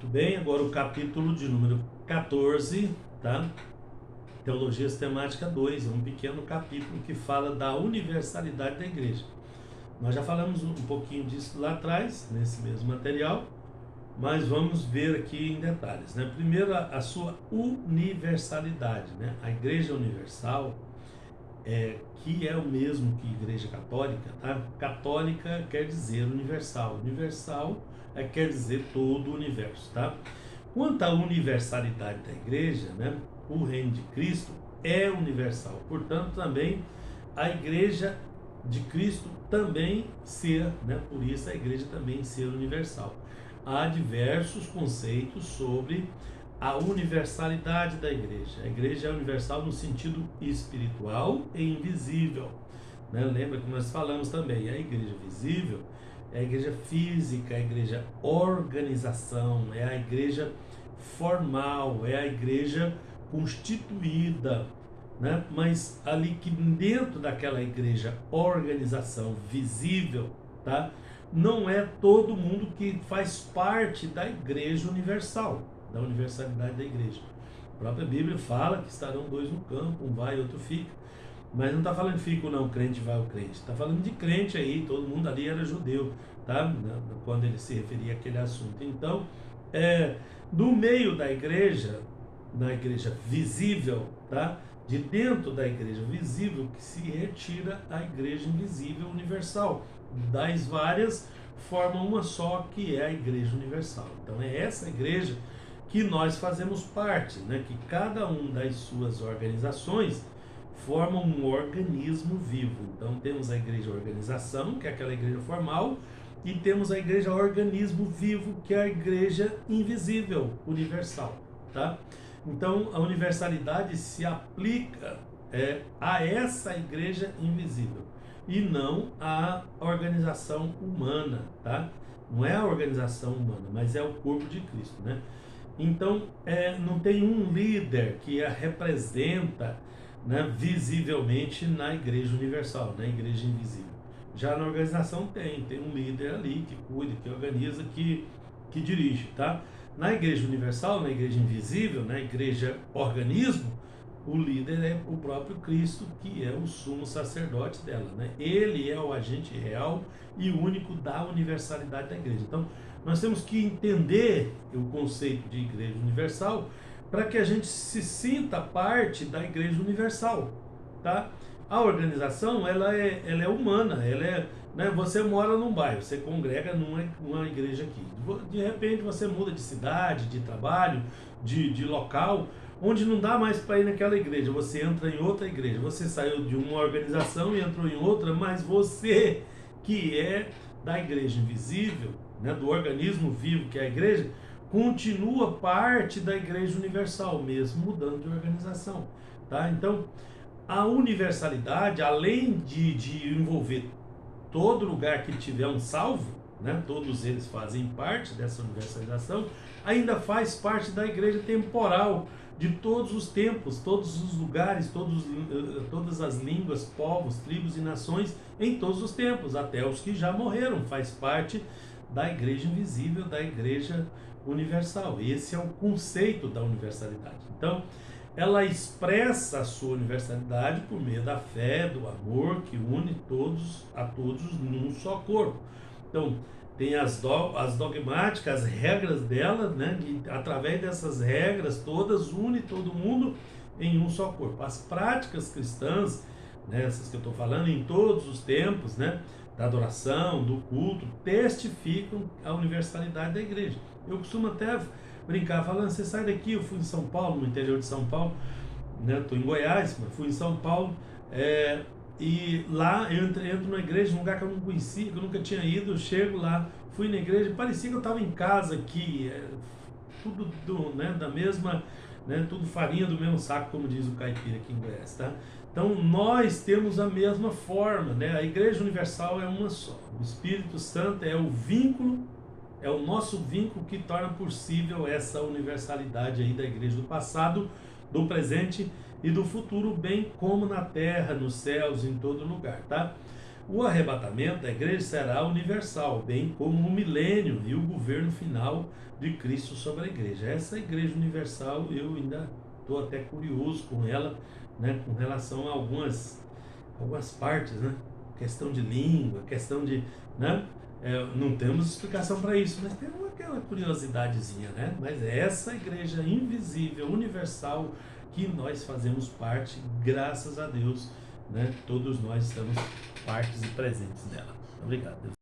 Muito bem, agora o capítulo de número 14, tá? Teologia Sistemática 2, é um pequeno capítulo que fala da universalidade da igreja. Nós já falamos um pouquinho disso lá atrás, nesse mesmo material, mas vamos ver aqui em detalhes, né? Primeiro, a sua universalidade, né? A igreja universal, que é o mesmo que igreja católica, tá? Católica quer dizer universal, universal quer dizer todo o universo, tá? Quanto à universalidade da igreja, né? O reino de Cristo é universal, portanto também a igreja de Cristo também ser, né? Por isso a igreja também ser universal. Há diversos conceitos sobre a universalidade da igreja. A igreja é universal no sentido espiritual e invisível, né? Lembra que nós falamos também, a igreja visível é a igreja física, é a igreja organização, é a igreja formal, é a igreja constituída, né? Mas ali que dentro daquela igreja organização visível, tá? Não é todo mundo que faz parte da igreja universal, da universalidade da igreja. A própria Bíblia fala que estarão dois no campo, um vai e outro fica. Mas não está falando de fica ou não, crente vai o crente. Está falando de crente aí, todo mundo ali era judeu, tá? Quando ele se referia àquele assunto. Então, do meio da igreja, na igreja visível, tá? De dentro da igreja visível que se retira a igreja invisível universal. Das várias, formam uma só, que é a igreja universal. Então é essa igreja que nós fazemos parte, né? Que cada uma das suas organizações forma um organismo vivo. Então temos a igreja organização, que é aquela igreja formal, e temos a igreja organismo vivo, que é a igreja invisível, universal, tá? Então a universalidade se aplica a essa igreja invisível e não à organização humana, tá? Não é a organização humana, mas é o corpo de Cristo, né? Então não tem um líder que a representa, né, visivelmente na igreja universal, na igreja invisível. Já na organização tem um líder ali que cuida, que organiza, que dirige, tá? Na igreja universal, na igreja invisível, na igreja organismo, o líder é o próprio Cristo, que é o sumo sacerdote dela, né? Ele é o agente real e único da universalidade da igreja. Então, nós temos que entender o conceito de igreja universal para que a gente se sinta parte da igreja universal, tá? A organização, ela é humana, né? Você mora num bairro, você congrega numa igreja aqui. De repente você muda de cidade, de trabalho, de local, onde não dá mais para ir naquela igreja, você entra em outra igreja. Você saiu de uma organização e entrou em outra, mas você que é da igreja invisível, né, do organismo vivo que é a igreja, continua parte da igreja universal, mesmo mudando de organização, tá? Então, a universalidade, além de envolver todo lugar que tiver um salvo, né, todos eles fazem parte dessa universalização, ainda faz parte da igreja temporal, de todos os tempos, todos os lugares, todas as línguas, povos, tribos e nações, em todos os tempos, até os que já morreram, faz parte da igreja invisível, da igreja universal. Esse é o conceito da universalidade. Então, ela expressa a sua universalidade por meio da fé, do amor, que une a todos num só corpo. Então, tem as dogmáticas, as regras dela, né? E através dessas regras todas, une todo mundo em um só corpo. As práticas cristãs, né, essas que eu estou falando, em todos os tempos, né? Da adoração, do culto, testificam a universalidade da igreja. Eu costumo até brincar, falando, você sai daqui, eu fui em São Paulo, no interior de São Paulo, né? Estou em Goiás, mas fui em São Paulo, e lá eu entro na igreja, num lugar que eu não conhecia, que eu nunca tinha ido, eu chego lá, fui na igreja, parecia que eu estava em casa aqui, tudo né, da mesma, né, tudo farinha do mesmo saco, como diz o caipira aqui em Goiás, tá? Então nós temos a mesma forma, né? A igreja universal é uma só, o Espírito Santo é o vínculo, é o nosso vínculo que torna possível essa universalidade aí da igreja do passado, do presente e do futuro, bem como na terra, nos céus, em todo lugar, tá? O arrebatamento da igreja será universal, bem como o milênio e o governo final de Cristo sobre a igreja. Essa igreja universal, eu ainda estou até curioso com ela, né, com relação a algumas partes, né? Questão de língua, questão de, né? Não temos explicação para isso, mas tem aquela curiosidadezinha, né? Mas é essa igreja invisível, universal, que nós fazemos parte, graças a Deus, né? Todos nós estamos partes e presentes nela. Obrigado.